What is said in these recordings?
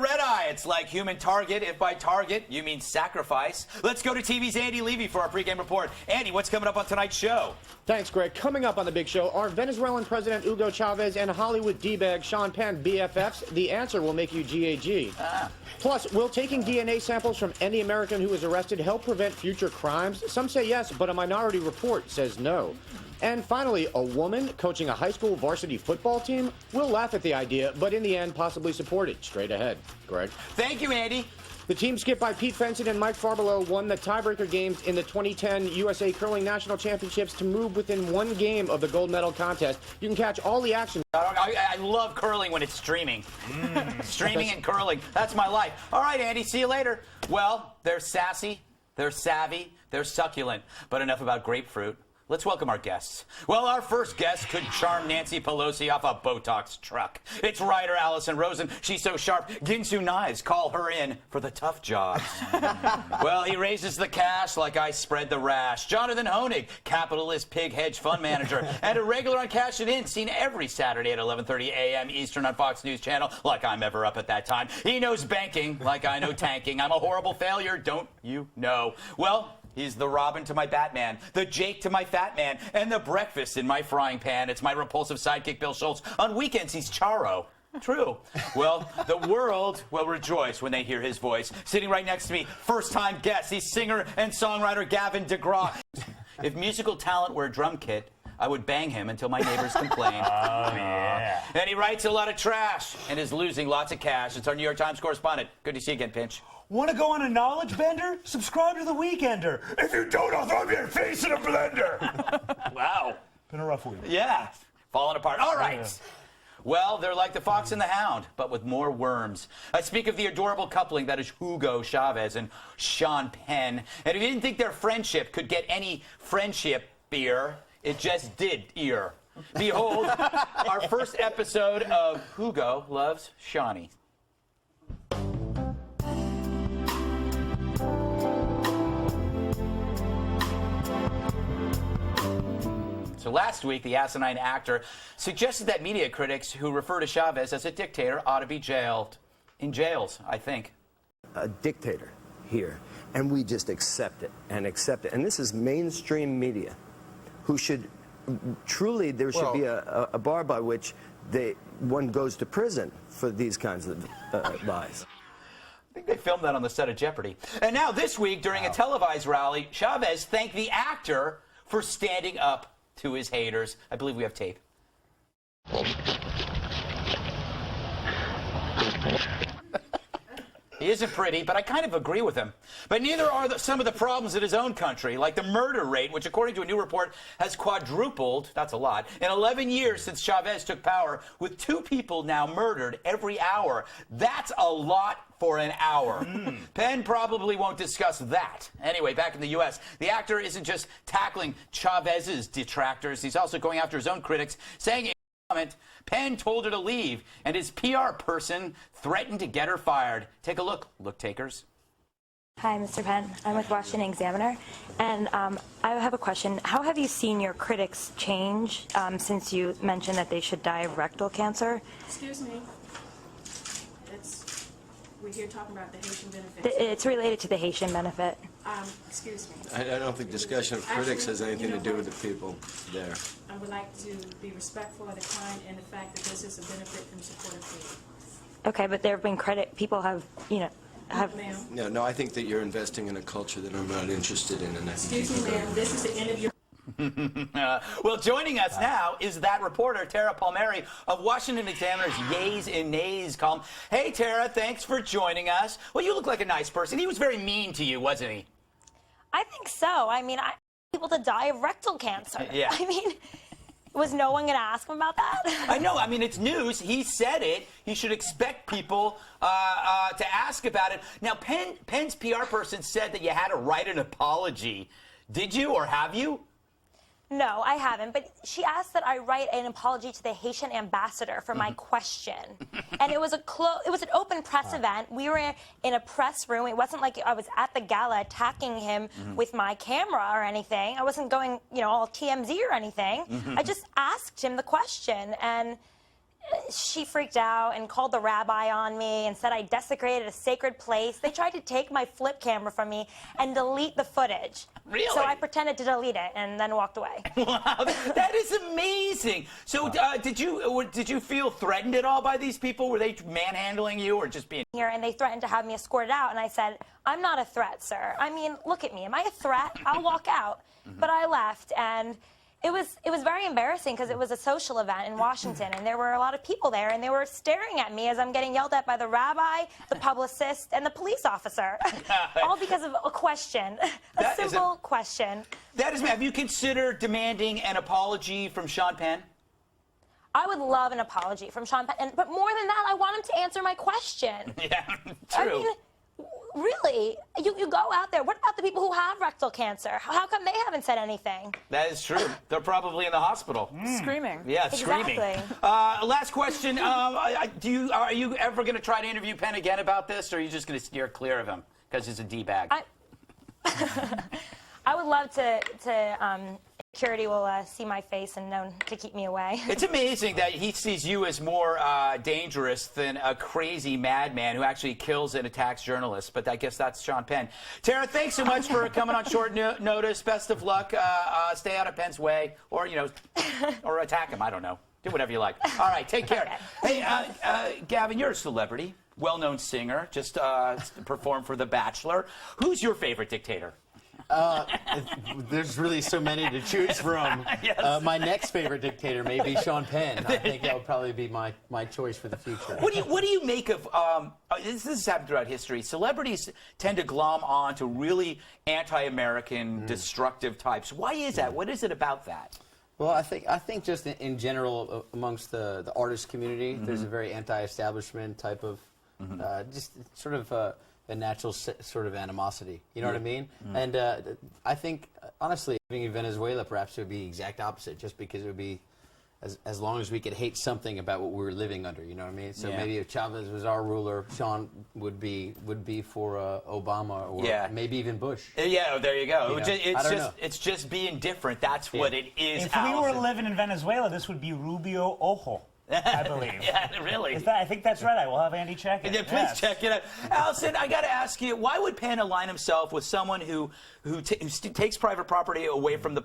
Red Eye. It's like human target, if by target you mean sacrifice. Let's go to TV's Andy Levy for our pregame report. Andy, what's coming up on tonight's show? Thanks, Greg. Coming up on the big show, are Venezuelan President Hugo Chavez and Hollywood D-bag Sean Penn BFFs? The answer will make you GAG. Plus, will taking DNA samples from any American who is arrested help prevent future crimes? Some say yes, but a Minority Report says no. And finally, a woman coaching a high school varsity football team? We'll laugh at the idea, but in the end, possibly support it. Straight ahead. Greg. Thank you, Andy. The team skipped by Pete Fenton and Mike Farbelow won the tiebreaker games in the 2010 USA Curling National Championships to move within one game of the gold medal contest. You can catch all the action. I love curling when it's streaming. Streaming and curling. That's my life. All right, Andy, see you later. Well, they're sassy, they're savvy, they're succulent. But enough about grapefruit. Let's welcome our guests. Well, our first guest could charm Nancy Pelosi off a Botox truck. It's writer Allison Rosen. She's so sharp, Ginsu knives call her in for the tough jobs. Well, he raises the cash like I spread the rash. Jonathan Hoenig, capitalist pig hedge fund manager, and a regular on Cash It In, seen every Saturday at 11:30 a.m. Eastern on Fox News Channel, like I'm ever up at that time. He knows banking like I know tanking. I'm a horrible failure, don't you know? Well, he's the Robin to my Batman, the Jake to my Fat Man, and the breakfast in my frying pan. It's my repulsive sidekick, Bill Schultz. On weekends, he's Charo. True. Well, the world will rejoice when they hear his voice. Sitting right next to me, first-time guest, he's singer and songwriter Gavin DeGraw. If musical talent were a drum kit, I would bang him until my neighbors complain. Oh, yeah. And he writes a lot of trash and is losing lots of cash. It's our New York Times correspondent. Good to see you again, Pinch. Want to go on a knowledge bender? Subscribe to The Weekender. If you don't, I'll throw your face in a blender. Wow. Been a rough week. Yeah. Falling apart. All right. Yeah. Well, they're like the fox and the hound, but with more worms. I speak of the adorable coupling that is Hugo Chavez and Sean Penn. And if you didn't think their friendship could get any friendship-ier, it just did-ier. Behold, our first episode of Hugo Loves Shawnee. So last week, the asinine actor suggested that media critics who refer to Chavez as a dictator ought to be jailed. In jails, I think. A dictator here, and we just accept it and accept it. And this is mainstream media, who should truly, there should be a bar by which one goes to prison for these kinds of lies. I think they filmed that on the set of Jeopardy. And now this week, during a televised rally, Chavez thanked the actor for standing up to his haters. I believe we have tape. He isn't pretty, but I kind of agree with him. But neither are some of the problems in his own country, like the murder rate, which according to a new report has quadrupled, that's a lot, in 11 years since Chavez took power, with 2 people now murdered every hour. That's a lot for an hour. Penn probably won't discuss that. Anyway, back in the U.S., the actor isn't just tackling Chavez's detractors, he's also going after his own critics, saying in a comment, Penn told her to leave, and his PR person threatened to get her fired. Take a look, takers. Hi, Mr. Penn. I'm with Washington Examiner, and I have a question. How have you seen your critics change since you mentioned that they should die of rectal cancer? Excuse me. We're here talking about the Haitian benefit. It's related to the Haitian benefit. Excuse me. I don't think discussion of critics has anything to do with the people there. I would like to be respectful of the client and the fact that this is a benefit from supportive people. Okay, but there have been people have, have... Ma'am. No, I think that you're investing in a culture that I'm not interested in. And I think Excuse me, ma'am. This is the end of your... Well, joining us now is that reporter, Tara Palmieri, of Washington Examiner's Yays and Nays column. Hey, Tara, thanks for joining us. Well, you look like a nice person. He was very mean to you, wasn't he? I think so. I mean, I want people to die of rectal cancer. Yeah. I mean, was no one going to ask him about that? I know. I mean, it's news. He said it. He should expect people to ask about it. Now, Penn's PR person said that you had to write an apology. Did you, or have you? No, I haven't, but she asked that I write an apology to the Haitian ambassador for my question. And it was an open press event. We were in a press room. It wasn't like I was at the gala attacking him with my camera or anything. I wasn't going, all TMZ or anything. I just asked him the question, and she freaked out and called the rabbi on me and said I desecrated a sacred place. They tried to take my flip camera from me and delete the footage. Really? So I pretended to delete it and then walked away. Wow, that is amazing. So did you feel threatened at all by these people? Were they manhandling you or just being Here, and they threatened to have me escorted out, and I said, I'm not a threat, sir. I mean, look at me. Am I a threat? I'll walk out. But I left, and it was very embarrassing because it was a social event in Washington, and there were a lot of people there, and they were staring at me as I'm getting yelled at by the rabbi, the publicist, and the police officer, all because of a question, a simple question. That is, have you considered demanding an apology from Sean Penn? I would love an apology from Sean Penn, but more than that, I want him to answer my question. Yeah, true. I mean, really, you go out there. What about the people who have rectal cancer? How come they haven't said anything? That is true. They're probably in the hospital. Screaming. Yeah, screaming. Exactly. Last question. Are you ever going to try to interview Penn again about this, or are you just going to steer clear of him because he's a D-bag? I would love to security will see my face and know to keep me away. It's amazing that he sees you as more dangerous than a crazy madman who actually kills and attacks journalists. But I guess that's Sean Penn. Tara, thanks so much for coming on short notice. Best of luck. Stay out of Penn's way, or or attack him. I don't know. Do whatever you like. All right, take care. Okay. Hey, Gavin, you're a celebrity, well-known singer, just performed for The Bachelor. Who's your favorite dictator? There's really so many to choose from. Yes. My next favorite dictator may be Sean Penn. I think that would probably be my choice for the future. What do you make of this has happened throughout history? Celebrities tend to glom on to really anti-American, destructive types. Why is that? What is it about that? Well, I think just in general amongst the artist community, there's a very anti-establishment type of just sort of a natural sort of animosity. You know what I mean? And I think, honestly, living in Venezuela perhaps it would be the exact opposite, just because it would be as long as we could hate something about what we were living under. You know what I mean? So maybe if Chavez was our ruler, Sean would be for Obama or maybe even Bush. Yeah, there you go. It's just being different. That's what it is. If we were living in Venezuela, this would be Rubio Ojo. I believe. Yeah, really. I think that's right. I will have Andy check it. Yeah, please check it out. Allison, I got to ask you, why would Penn align himself with someone who takes private property away from the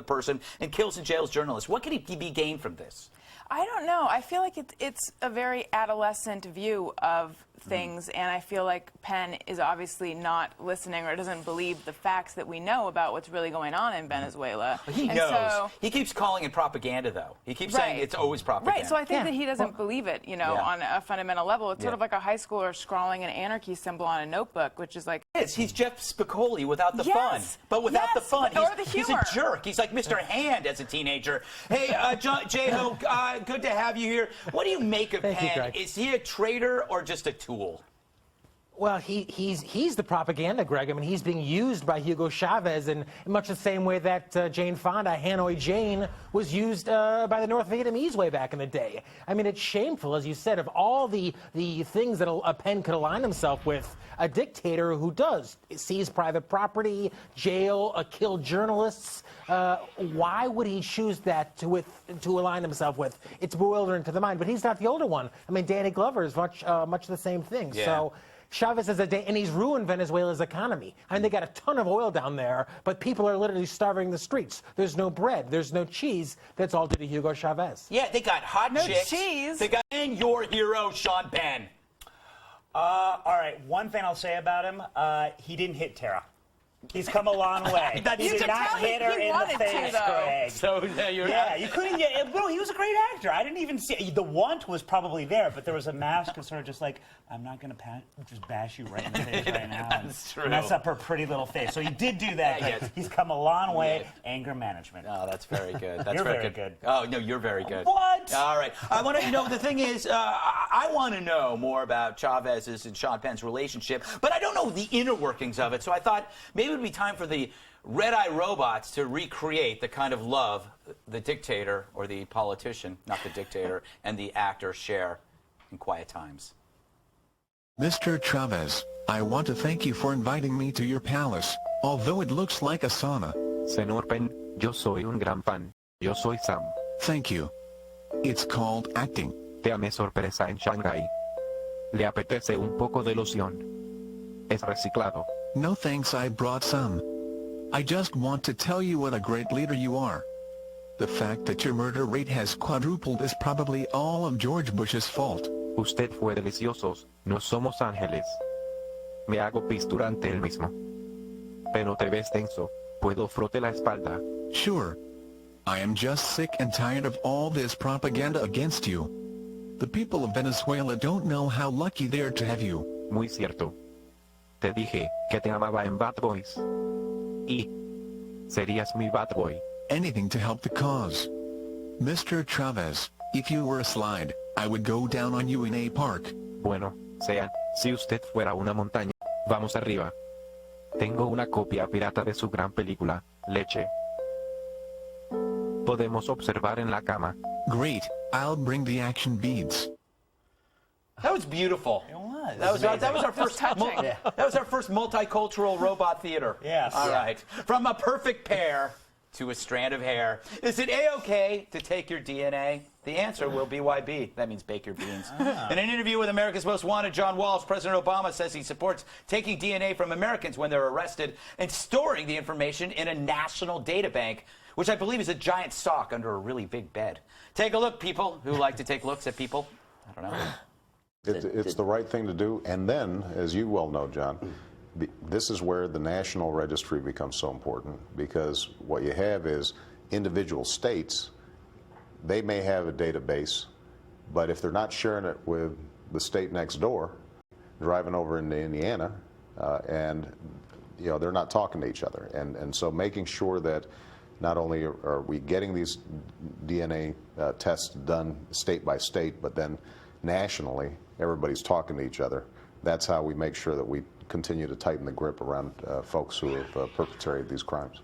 person and kills and jails journalists? What could he be gained from this? I don't know. I feel like it's a very adolescent view of things, and I feel like Penn is obviously not listening or doesn't believe the facts that we know about what's really going on in Venezuela. He knows. So, he keeps calling it propaganda, though. He keeps saying it's always propaganda. Right, so I think that he doesn't believe it, on a fundamental level. It's sort of like a high schooler scrawling an anarchy symbol on a notebook, which is like... He's Jeff Spicoli without the fun. But without the fun, he's a jerk. He's like Mr. Hand as a teenager. Hey, J-Ho, good to have you here. What do you make of Penn? Is he a traitor or just a tool? Well, he's the propaganda, Greg. I mean, he's being used by Hugo Chavez in much the same way that Jane Fonda, Hanoi Jane, was used by the North Vietnamese way back in the day. I mean, it's shameful, as you said, of all the things that a Penn could align himself with, a dictator who does seize private property, jail, kill journalists. Why would he choose that to align himself with? It's bewildering to the mind. But he's not the older one. I mean, Danny Glover is much the same thing. Yeah. So Chavez is and he's ruined Venezuela's economy. I mean, they got a ton of oil down there, but people are literally starving the streets. There's no bread. There's no cheese. That's all due to Hugo Chavez. Yeah, they got hot chicks. Cheese. They got your hero, Sean Penn. All right, one thing I'll say about him, he didn't hit Tara. He's come a long way. You did not hit her in the face, Greg. So you couldn't. Bro, he was a great actor. I didn't even see the want was probably there, but there was a mask of sort of just like, I'm not gonna just bash you right in the face right now. That's true. Mess up her pretty little face. So he did do that. But he's come a long way. Anger management. Oh, that's very good. That's You're very good. Oh no, you're very good. What? All right. I want to know. The thing is, I want to know more about Chavez's and Sean Penn's relationship, but I don't know the inner workings of it. So I thought maybe it would be time for the Red Eye robots to recreate the kind of love the dictator or the politician, not the dictator, and the actor share in quiet times. Mr. Chavez, I want to thank you for inviting me to your palace, although it looks like a sauna. Señor Penn, yo soy un gran fan. Yo soy Sam. Thank you. It's called acting. Te amé sorpresa en Shanghai. ¿Le apetece un poco de loción? Es reciclado. No thanks, I brought some. I just want to tell you what a great leader you are. The fact that your murder rate has quadrupled is probably all of George Bush's fault. Usted fue deliciosos, no somos ángeles. Me hago pis durante el mismo. Pero te ves tenso, puedo frote la espalda. Sure. I am just sick and tired of all this propaganda against you. The people of Venezuela don't know how lucky they are to have you. Muy cierto. Te dije que te amaba en Bad Boys. Y serías mi bad boy. Anything to help the cause. Mr. Chavez, if you were a slide, I would go down on you in a park. Bueno, sea, si usted fuera una montaña, vamos arriba. Tengo una copia pirata de su gran película, Leche. Podemos observar en la cama. Great, I'll bring the action beads. That was beautiful. It was. That was our first touching. that was our first multicultural robot theater. Yes. All Yeah. right. From a perfect pear to a strand of hair. Is it A-OK to take your DNA? The answer will BYB. That means bake your beans. In an interview with America's Most Wanted, John Walsh, President Obama says he supports taking DNA from Americans when they're arrested and storing the information in a national data bank, which I believe is a giant sock under a really big bed. Take a look, people who like to take looks at people. I don't know. It's the right thing to do. And then, as you well know, John, this is where the national registry becomes so important, because what you have is individual states, they may have a database, but if they're not sharing it with the state next door, driving over into Indiana, and they're not talking to each other. And so making sure that not only are we getting these DNA tests done state by state, but then nationally, everybody's talking to each other. That's how we make sure that we continue to tighten the grip around folks who have perpetrated these crimes.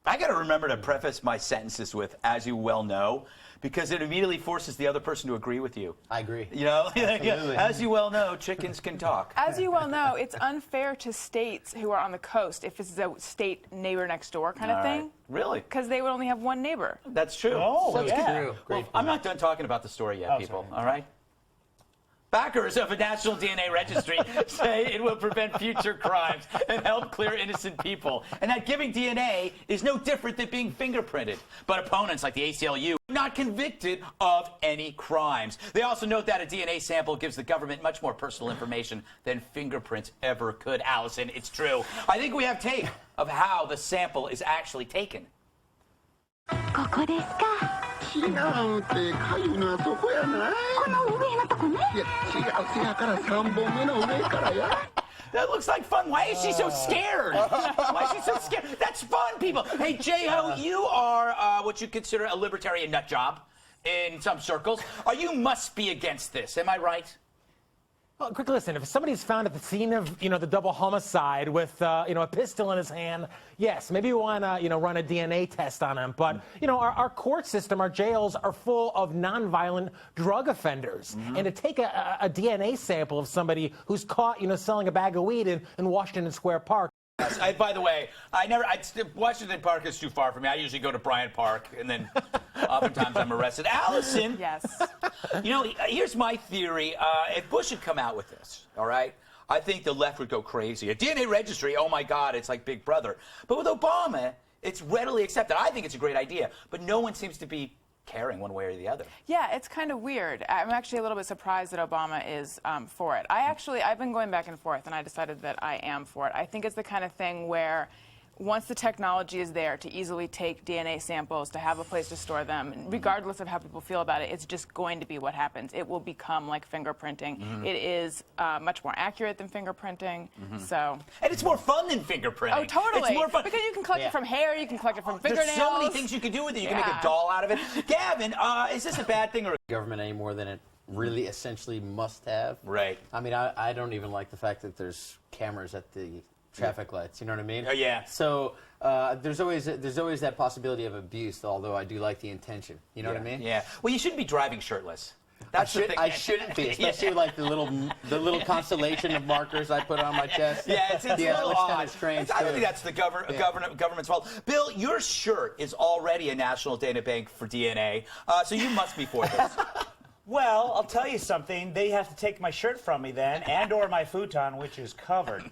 I got to remember to preface my sentences with, as you well know, because it immediately forces the other person to agree with you. I agree. You know, Absolutely. as you well know, chickens can talk. As you well know, it's unfair to states who are on the coast if it's a state neighbor next door kind of All right. thing. Really? Because they would only have one neighbor. That's true. Oh, That's yeah. true. Well, I'm not done talking about the story yet, people. sorry. All right? Backers of a national DNA registry say it will prevent future crimes and help clear innocent people, and that giving DNA is no different than being fingerprinted. But opponents like the ACLU are not convicted of any crimes. They also note that a DNA sample gives the government much more personal information than fingerprints ever could. Allison, it's true. I think we have tape of how the sample is actually taken. ここですか。違うってかゆなとこやない。この上のとこね。いや違うせやから3本目の上からや。 That looks like fun. Why is she so scared? Why is she so scared? That's fun, people. Hey, J-Ho, you are what you consider a libertarian nut job in some circles. You must be against this. Am I right? Well, quick listen, if somebody's found at the scene of, the double homicide with, a pistol in his hand, yes, maybe we want to, run a DNA test on him. But, our court system, our jails are full of nonviolent drug offenders. And to take a DNA sample of somebody who's caught, selling a bag of weed in Washington Square Park. By the way, Washington Park is too far for me. I usually go to Bryant Park, and then oftentimes I'm arrested. Allison, Yes. Here's my theory. If Bush had come out with this, all right, I think the left would go crazy. A DNA registry, oh my God, it's like Big Brother. But with Obama, it's readily accepted. I think it's a great idea, but no one seems to be caring one way or the other. Yeah, it's kind of weird. I'm actually a little bit surprised that Obama is for it. I've been going back and forth, and I decided that I am for it. I think it's the kind of thing where once the technology is there to easily take DNA samples, to have a place to store them, regardless of how people feel about it, it's just going to be what happens. It will become like fingerprinting. It is much more accurate than fingerprinting. So. And it's more fun than fingerprinting. Oh, totally. It's more fun. Because you can collect it from hair, you can collect it from fingernails. There's so many things you can do with it. You can make a doll out of it. Gavin, is this a bad thing or government any more than it really essentially must have? Right. I mean, I don't even like the fact that there's cameras at the traffic lights. You know what I mean? Oh, yeah. So there's always that possibility of abuse, although I do like the intention. You know what I mean? Yeah. Well, you shouldn't be driving shirtless. That's the thing. I shouldn't be, especially with, like the little constellation of markers I put on my chest. Yeah, it's a little looks odd. kind of strange. I don't think that's the government's fault. Bill, your shirt is already a national data bank for DNA, so you must be for this. Well, I'll tell you something. They have to take my shirt from me then, and/or my futon, which is covered.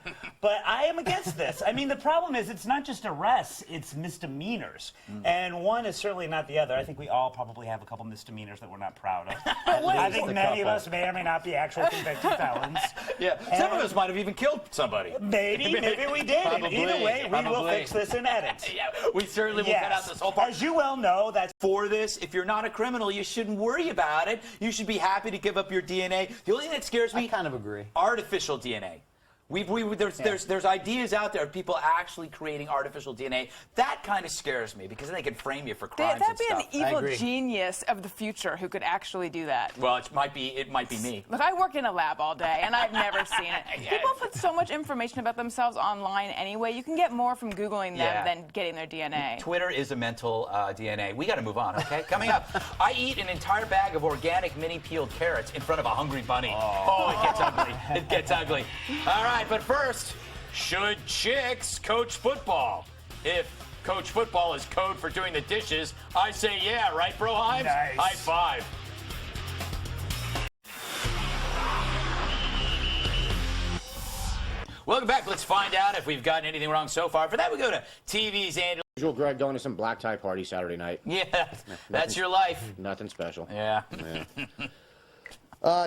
But I am against this. I mean, the problem is it's not just arrests; it's misdemeanors, and one is certainly not the other. I think we all probably have a couple misdemeanors that we're not proud of. I think many of us may or may not be actual convicted felons. Yeah, some of us might have even killed somebody. Maybe we did. Probably, Either way, we will probably. fix this in edit. Yeah, we certainly will cut out this whole part. As you well know, that's for this. If you're not a criminal, you shouldn't worry about it. You should be happy to give up your DNA. The only thing that scares me, I kind of agree. Artificial DNA. There's ideas out there of people actually creating artificial DNA. That kind of scares me because then they can frame you for crimes That'd and be stuff. an evil genius of the future who could actually do that. Well, it might be me. Look, I work in a lab all day, and I've never seen it. People put so much information about themselves online anyway. You can get more from Googling them than getting their DNA. Twitter is a mental DNA. We got to move on, okay? Coming up, I eat an entire bag of organic mini-peeled carrots in front of a hungry bunny. Oh, it gets ugly. It gets ugly. All right, but first, should chicks coach football? If coach football is code for doing the dishes, I say yeah, right, Bro Hives? Nice. High five. Welcome back. Let's find out if we've gotten anything wrong so far. For that, we go to TV's Andy. Usual Greg going to some black tie party Saturday night. Yeah, that's your life. Nothing special. Yeah.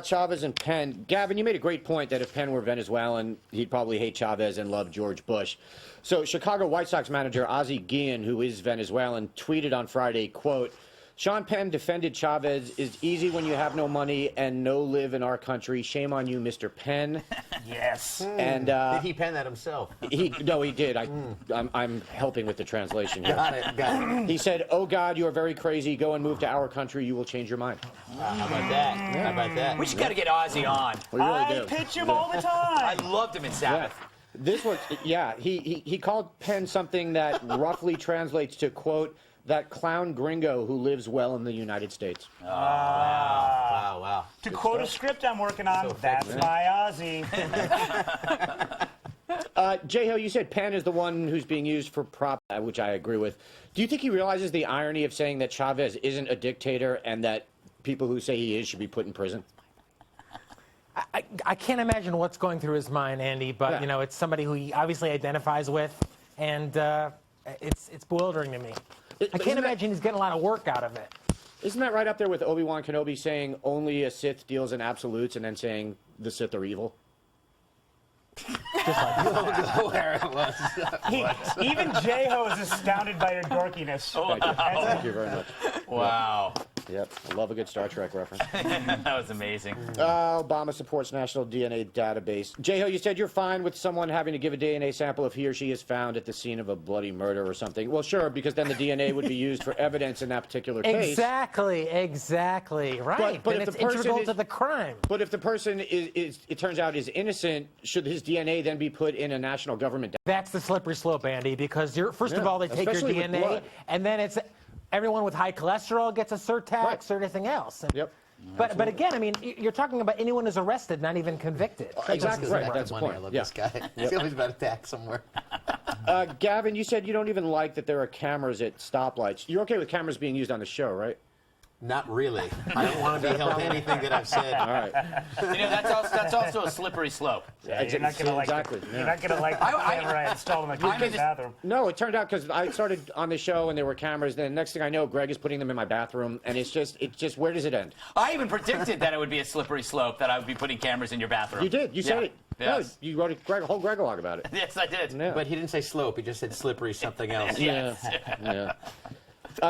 Chavez and Penn. Gavin, you made a great point that if Penn were Venezuelan, he'd probably hate Chavez and love George Bush. So Chicago White Sox manager Ozzie Guillen, who is Venezuelan, tweeted on Friday, quote, Sean Penn defended Chavez. Is easy when you have no money and no live in our country. Shame on you, Mr. Penn. Yes. And did he pen that himself? No, he did. I'm helping with the translation here. Got it. He said, "Oh God, you are very crazy. Go and move to our country. You will change your mind." How about that? How about that? We just got to get Ozzy on. We really I do. pitch him all the time. I loved him in Sabbath. This was, he called Penn something that roughly translates to, quote, that clown gringo who lives well in the United States. Wow. To quote a script I'm working on, that's my Ozzy. J-Ho, you said Penn is the one who's being used for prop, which I agree with. Do you think he realizes the irony of saying that Chavez isn't a dictator and that people who say he is should be put in prison? I can't imagine what's going through his mind, Andy, but, you know, it's somebody who he obviously identifies with, and it's bewildering to me. I can't imagine he's getting a lot of work out of it. Isn't that right up there with Obi-Wan Kenobi saying only a Sith deals in absolutes and then saying the Sith are evil? Just like Where it was. Even J-Ho is astounded by your dorkiness. Thank you very much. Wow. Yep, I love a good Star Trek reference. That was amazing. Obama supports national DNA database. J-Ho, you said you're fine with someone having to give a DNA sample if he or she is found at the scene of a bloody murder or something. Well, sure, because then the DNA would be used for evidence in that particular case. Exactly, right. But and if it's the person integral is, to the crime. But if the person is, it turns out, is innocent, should his DNA then be put in a national government? That's the slippery slope, Andy, because first of all, they take your especially with DNA, blood. and then it's everyone with high cholesterol gets a surtax or anything else. And, Yep. But again, I mean, you're talking about anyone who's arrested, not even convicted. Exactly right. That's the money. point. I love this guy. He's always about attack somewhere. Gavin, you said you don't even like that there are cameras at stoplights. You're okay with cameras being used on the show, right? Not really. I don't want to be held to anything that I've said. All right. You know, that's also a slippery slope. Yeah, you're not gonna like exactly. You're not gonna like the camera I installed in the kid's bathroom. No, it turned out because I started on the show and there were cameras. Then next thing I know, Greg is putting them in my bathroom, and it's just where does it end? I even predicted that it would be a slippery slope, that I would be putting cameras in your bathroom. You did. You said it. Yes. No, you wrote a whole Gregolog about it. Yes, I did. Yeah. But he didn't say slope. He just said slippery something else. Yes. Yeah.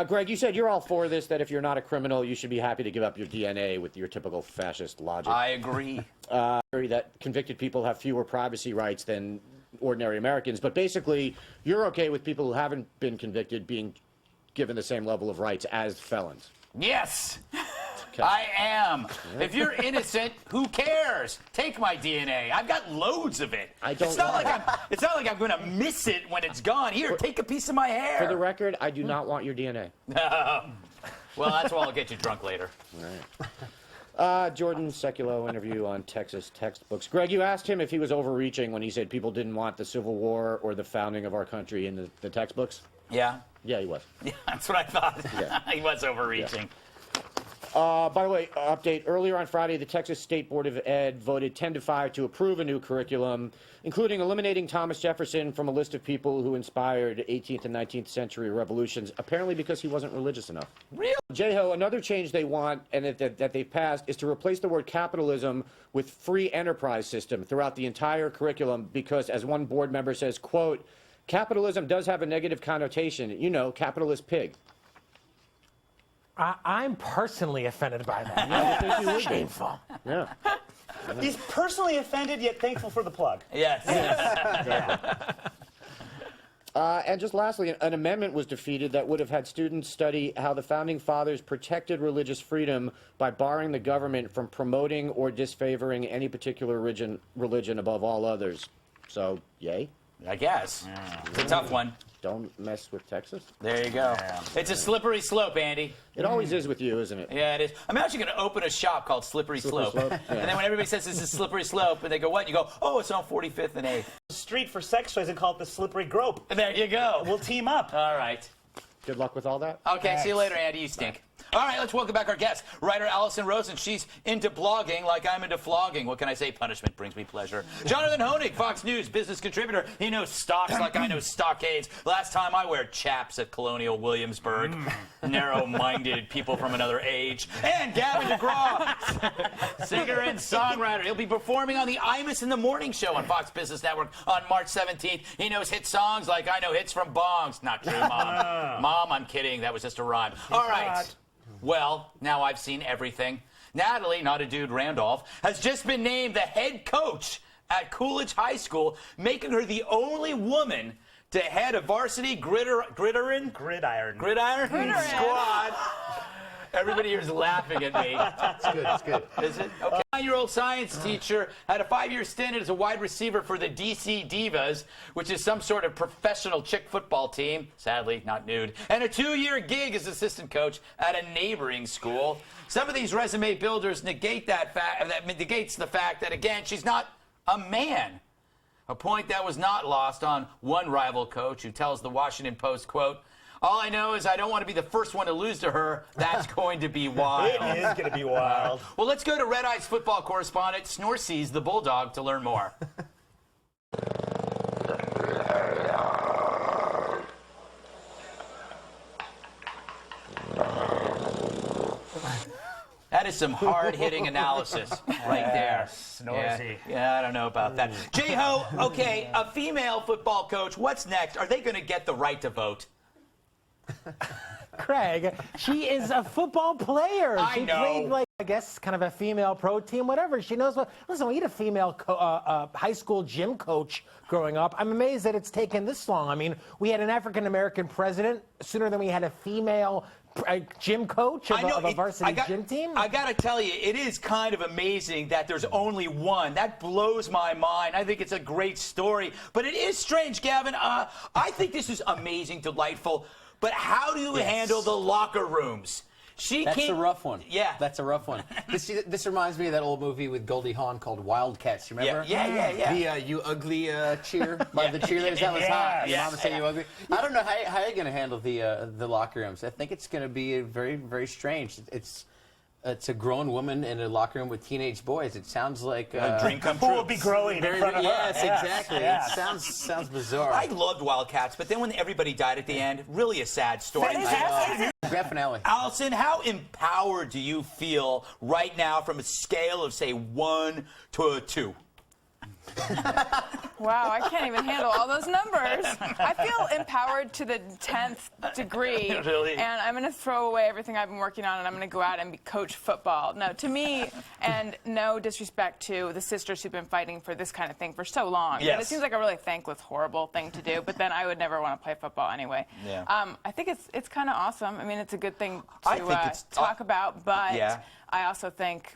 Greg, you said you're all for this, that if you're not a criminal, you should be happy to give up your DNA with your typical fascist logic. I agree. That convicted people have fewer privacy rights than ordinary Americans. But basically, you're okay with people who haven't been convicted being given the same level of rights as felons. Yes. Okay. I am. If you're innocent, who cares? Take my DNA. I've got loads of it. It's not like I'm going to miss it when it's gone. Here, take a piece of my hair. For the record, I do not want your DNA. Well, that's why I'll get you drunk later. All right. Jordan Sekulow interview on Texas textbooks. Greg, you asked him if he was overreaching when he said people didn't want the Civil War or the founding of our country in the textbooks. Yeah. Yeah, he was. Yeah, that's what I thought. Yeah. He was overreaching. By the way, update. Earlier on Friday, the Texas State Board of Ed voted 10-5 to approve a new curriculum, including eliminating Thomas Jefferson from a list of people who inspired 18th and 19th century revolutions, apparently because he wasn't religious enough. Really? J-Ho, another change they want and that they've passed is to replace the word capitalism with free enterprise system throughout the entire curriculum because, as one board member says, quote, capitalism does have a negative connotation. You know, capitalist pig. I'm personally offended by that. Shameful. Yeah. He's personally offended, yet thankful for the plug. Yes. And just lastly, an amendment was defeated that would have had students study how the Founding Fathers protected religious freedom by barring the government from promoting or disfavoring any particular religion above all others. So, yay? I guess. It's a tough one. Don't mess with Texas. There you go. It's a slippery slope, Andy. It always is with you, isn't it? Yeah, it is. I'm actually going to open a shop called Slippery Slope. Slope? Yeah. And then when everybody says this is Slippery Slope, and they go, what? You go, oh, it's on 45th and 8th. Street for sex toys and call it the Slippery Grope. There you go. We'll team up. All right. Good luck with all that. Okay, Thanks. see you later, Andy. You stink. All right, let's welcome back our guest, writer Allison Rosen. She's into blogging like I'm into flogging. What can I say? Punishment brings me pleasure. Jonathan Hoenig, Fox News business contributor. He knows stocks like I know stockades. Last time I wear chaps at Colonial Williamsburg. Narrow-minded people from another age. And Gavin DeGraw, singer and songwriter. He'll be performing on the Imus in the Morning Show on Fox Business Network on March 17th. He knows hit songs like I know hits from bongs. Not true, Mom. Mom, I'm kidding. That was just a rhyme. All right. Well, now I've seen everything. Natalie, not a dude, Randolph, has just been named the head coach at Coolidge High School, making her the only woman to head a varsity gridiron squad. Everybody here is laughing at me. It's good, it's good. Is it? Okay. 9-year-old science teacher had a 5-year stint as a wide receiver for the DC Divas, which is some sort of professional chick football team, sadly not nude, and a 2-year gig as assistant coach at a neighboring school. Some of these resume builders negate that fact. That negates the fact that, again, she's not a man. A point that was not lost on one rival coach who tells the Washington Post, quote, all I know is I don't want to be the first one to lose to her. That's going to be wild. It is going to be wild. Well, let's go to Red Eye's football correspondent, Snorsees the Bulldog, to learn more. That is some hard-hitting analysis right there. Snorsy. Yeah, I don't know about that. J-Ho, okay, a female football coach, what's next? Are they going to get the right to vote? Craig, she is a football player. She played, like, I guess, kind of a female pro team, whatever. She knows what. Listen, we had a female high school gym coach growing up. I'm amazed that it's taken this long. I mean, we had an African-American president sooner than we had a female gym coach of a varsity gym team. I got to tell you, it is kind of amazing that there's only one. That blows my mind. I think it's a great story. But it is strange, Gavin. I think this is amazing, delightful. But how do you handle the locker rooms? That's a rough one. Yeah. That's a rough one. This reminds me of that old movie with Goldie Hawn called Wildcats. You remember? Yeah. The you ugly cheer by the cheerleaders. That was hot. Your mama say you ugly. I don't know how you're going to handle the locker rooms. I think it's going to be very, very strange. It's a grown woman in a locker room with teenage boys. It sounds like a dream come true. Who will be growing in front of her? Yes, exactly. Yes. It sounds bizarre. I loved Wildcats, but then when everybody died at the end, really a sad story. Definitely. Allison, how empowered do you feel right now from a scale of, say, 1 to a 2? Wow, I can't even handle all those numbers. I feel empowered to the 10th degree. Really? And I'm going to throw away everything I've been working on, and I'm going to go out and coach football. No, to me, and no disrespect to the sisters who've been fighting for this kind of thing for so long. Yes. But it seems like a really thankless, horrible thing to do. But then I would never want to play football anyway. Yeah. I think it's kind of awesome. I mean, it's a good thing to I think it's talk about, but yeah. I also think...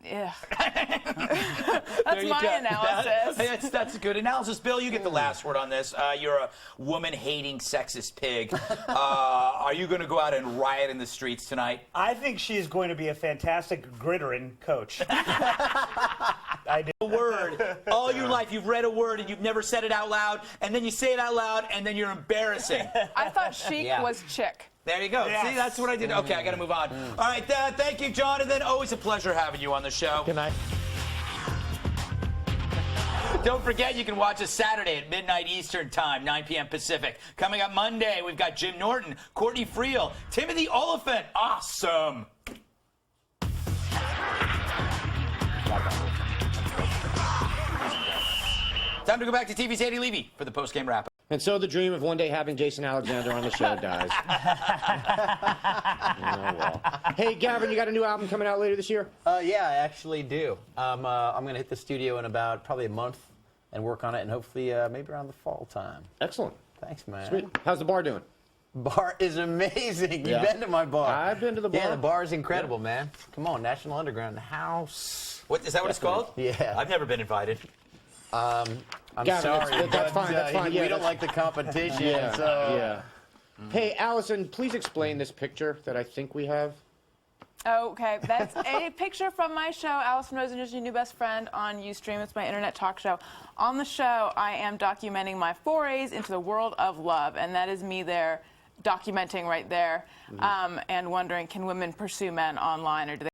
Yeah. That's my analysis. That's a good analysis. Bill, you get the last word on this. You're a woman-hating, sexist pig. Are you going to go out and riot in the streets tonight? I think she's going to be a fantastic gridiron coach. I do. A word. All your life, you've read a word and you've never said it out loud, and then you say it out loud, and then you're embarrassing. I thought chic was chick. There you go. Yes. See, that's what I did. Okay, I got to move on. All right, thank you, Jonathan. Always a pleasure having you on the show. Good night. Don't forget, you can watch us Saturday at midnight Eastern Time, 9 p.m. Pacific. Coming up Monday, we've got Jim Norton, Courtney Friel, Timothy Oliphant. Awesome. Time to go back to TV's Andy Levy for the post-game wrap-up. And so the dream of one day having Jason Alexander on the show dies. Oh, well. Hey, Gavin, you got a new album coming out later this year? Yeah, I actually do. I'm going to hit the studio in about probably a month and work on it, and hopefully maybe around the fall time. Excellent. Thanks, man. Sweet. How's the bar doing? Bar is amazing. Yeah. You've been to my bar. I've been to the bar. Yeah, the bar is incredible, man. Come on, National Underground House. What is that? What it's called? Yeah. I've never been invited. I'm Gavin, sorry, that's fine. That's fine. we Yeah, don't like the competition. Yeah. So. Yeah. Hey, Allison, please explain this picture that I think we have. Okay, that's a picture from my show, Allison Rosen is Your New Best Friend, on Ustream. It's my internet talk show. On the show, I am documenting my forays into the world of love, and that is me there documenting right there and wondering, can women pursue men online, or do they